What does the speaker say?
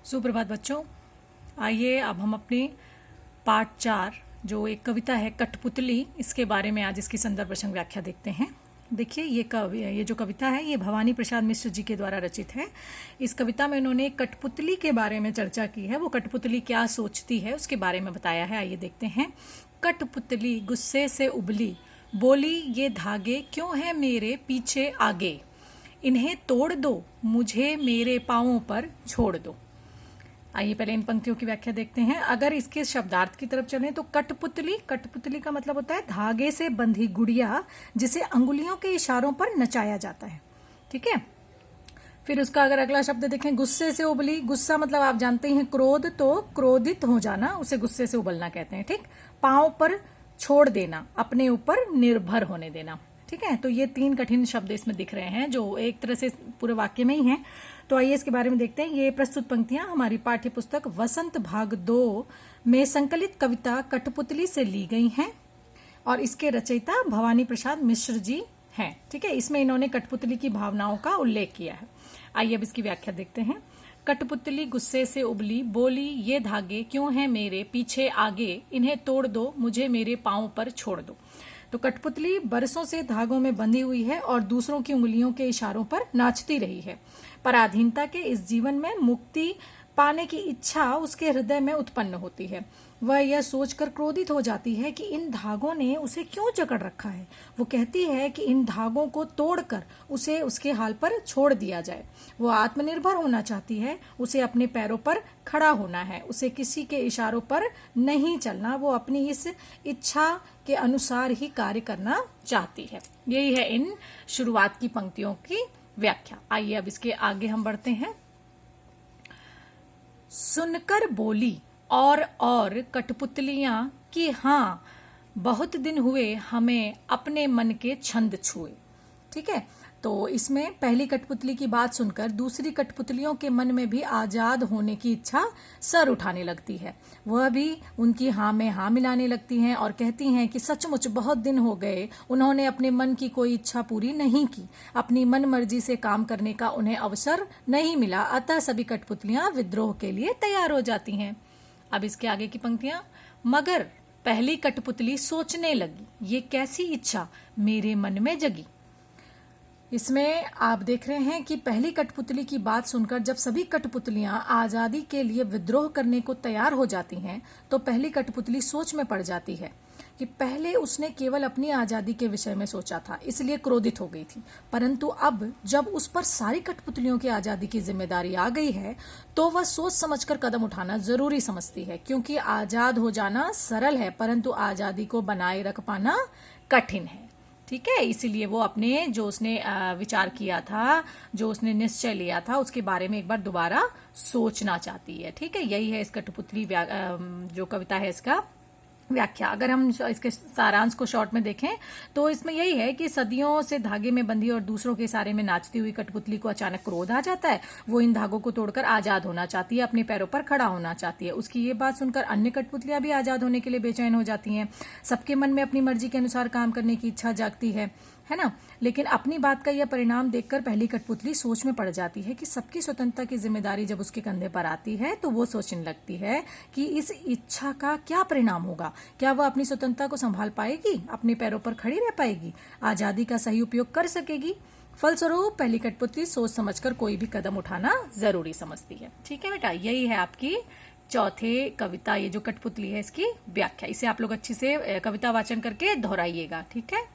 सुप्रभात बच्चों। आइए अब हम अपने पाठ 4 जो एक कविता है कठपुतली, इसके बारे में आज इसकी संदर्भ प्रसंग व्याख्या देखते हैं। देखिए ये जो कविता है ये भवानी प्रसाद मिश्र जी के द्वारा रचित है। इस कविता में उन्होंने कठपुतली के बारे में चर्चा की है। वो कठपुतली क्या सोचती है उसके बारे में बताया है। आइए देखते हैं। कठपुतली गुस्से से उबली, बोली ये धागे क्यों है मेरे पीछे आगे, इन्हें तोड़ दो मुझे मेरे पांवों पर छोड़ दो। आइए पहले इन पंक्तियों की व्याख्या देखते हैं। अगर इसके शब्दार्थ की तरफ चलें तो कठपुतली का मतलब होता है धागे से बंधी गुड़िया जिसे अंगुलियों के इशारों पर नचाया जाता है। ठीक है। फिर उसका अगर अगला शब्द देखें, गुस्से से उबली। गुस्सा मतलब आप जानते ही हैं क्रोध, तो क्रोधित हो जाना उसे गुस्से से उबलना कहते हैं। ठीक। पांव पर छोड़ देना, अपने ऊपर निर्भर होने देना। ठीक है। तो ये 3 कठिन शब्द इसमें दिख रहे हैं जो एक तरह से पूरे वाक्य में ही हैं। तो आइए इसके बारे में देखते हैं। ये प्रस्तुत पंक्तियां हमारी पाठ्य पुस्तक वसंत भाग 2 में संकलित कविता कठपुतली से ली गई हैं और इसके रचयिता भवानी प्रसाद मिश्र जी हैं। ठीक है। इसमें इन्होंने कठपुतली की भावनाओं का उल्लेख किया है। आइए अब इसकी व्याख्या देखते हैं। कठपुतली गुस्से से उबली, बोली ये धागे क्यों हैं मेरे पीछे आगे, इन्हें तोड़ दो मुझे मेरे पांव पर छोड़ दो। तो कठपुतली बरसों से धागों में बंधी हुई है और दूसरों की उंगलियों के इशारों पर नाचती रही है। पराधीनता के इस जीवन में मुक्ति पाने की इच्छा उसके हृदय में उत्पन्न होती है। वह यह सोचकर क्रोधित हो जाती है कि इन धागों ने उसे क्यों जकड़ रखा है। वो कहती है कि इन धागों को तोड़कर उसे उसके हाल पर छोड़ दिया जाए। वो आत्मनिर्भर होना चाहती है, उसे अपने पैरों पर खड़ा होना है, उसे किसी के इशारों पर नहीं चलना। वो अपनी इस इच्छा के अनुसार ही कार्य करना चाहती है। यही है इन शुरुआत की पंक्तियों की व्याख्या। आइए अब इसके आगे हम बढ़ते हैं। सुनकर बोली और कठपुतलियां कि हाँ बहुत दिन हुए हमें अपने मन के छंद छुए। ठीक है। तो इसमें पहली कठपुतली की बात सुनकर दूसरी कठपुतलियों के मन में भी आजाद होने की इच्छा सर उठाने लगती है। वह भी उनकी हाँ में हाँ मिलाने लगती हैं और कहती हैं कि सचमुच बहुत दिन हो गए उन्होंने अपने मन की कोई इच्छा पूरी नहीं की, अपनी मन मर्जी से काम करने का उन्हें अवसर नहीं मिला, अतः सभी कठपुतलियां विद्रोह के लिए तैयार हो जाती हैं। अब इसके आगे की पंक्तियां। मगर पहली कठपुतली सोचने लगी, ये कैसी इच्छा मेरे मन में जगी। इसमें आप देख रहे हैं कि पहली कठपुतली की बात सुनकर जब सभी कठपुतलियां आजादी के लिए विद्रोह करने को तैयार हो जाती हैं तो पहली कठपुतली सोच में पड़ जाती है कि पहले उसने केवल अपनी आजादी के विषय में सोचा था, इसलिए क्रोधित हो गई थी। परंतु अब जब उस पर सारी कठपुतलियों की आजादी की जिम्मेदारी आ गई है तो वह सोच समझकर कदम उठाना जरूरी समझती है, क्योंकि आजाद हो जाना सरल है परंतु आजादी को बनाए रख पाना कठिन है। ठीक है। इसीलिए वो अपने जो उसने विचार किया था, जो उसने निश्चय लिया था, उसके बारे में एक बार दोबारा सोचना चाहती है। ठीक है। यही है इस कठपुतली जो कविता है इसका व्याख्या। अगर हम इसके सारांश को शॉर्ट में देखें तो इसमें यही है कि सदियों से धागे में बंधी और दूसरों के इशारे में नाचती हुई कठपुतली को अचानक क्रोध आ जाता है। वो इन धागों को तोड़कर आजाद होना चाहती है, अपने पैरों पर खड़ा होना चाहती है। उसकी ये बात सुनकर अन्य कठपुतलियां भी आजाद होने के लिए बेचैन हो जाती हैं। सबके मन में अपनी मर्जी के अनुसार काम करने की इच्छा जागती है ना। लेकिन अपनी बात का यह परिणाम देखकर पहली कठपुतली सोच में पड़ जाती है कि सबकी स्वतंत्रता की जिम्मेदारी जब उसके कंधे पर आती है तो वो सोचने लगती है कि इस इच्छा का क्या परिणाम होगा। क्या वह अपनी स्वतंत्रता को संभाल पाएगी, अपने पैरों पर खड़ी रह पाएगी, आजादी का सही उपयोग कर सकेगी। फलस्वरूप पहली कठपुतली सोच समझकर कोई भी कदम उठाना जरूरी समझती है। ठीक है बेटा, यही है आपकी चौथे कविता, ये जो कठपुतली है इसकी व्याख्या। इसे आप लोग अच्छी से कविता वाचन करके दोहराइएगा। ठीक है।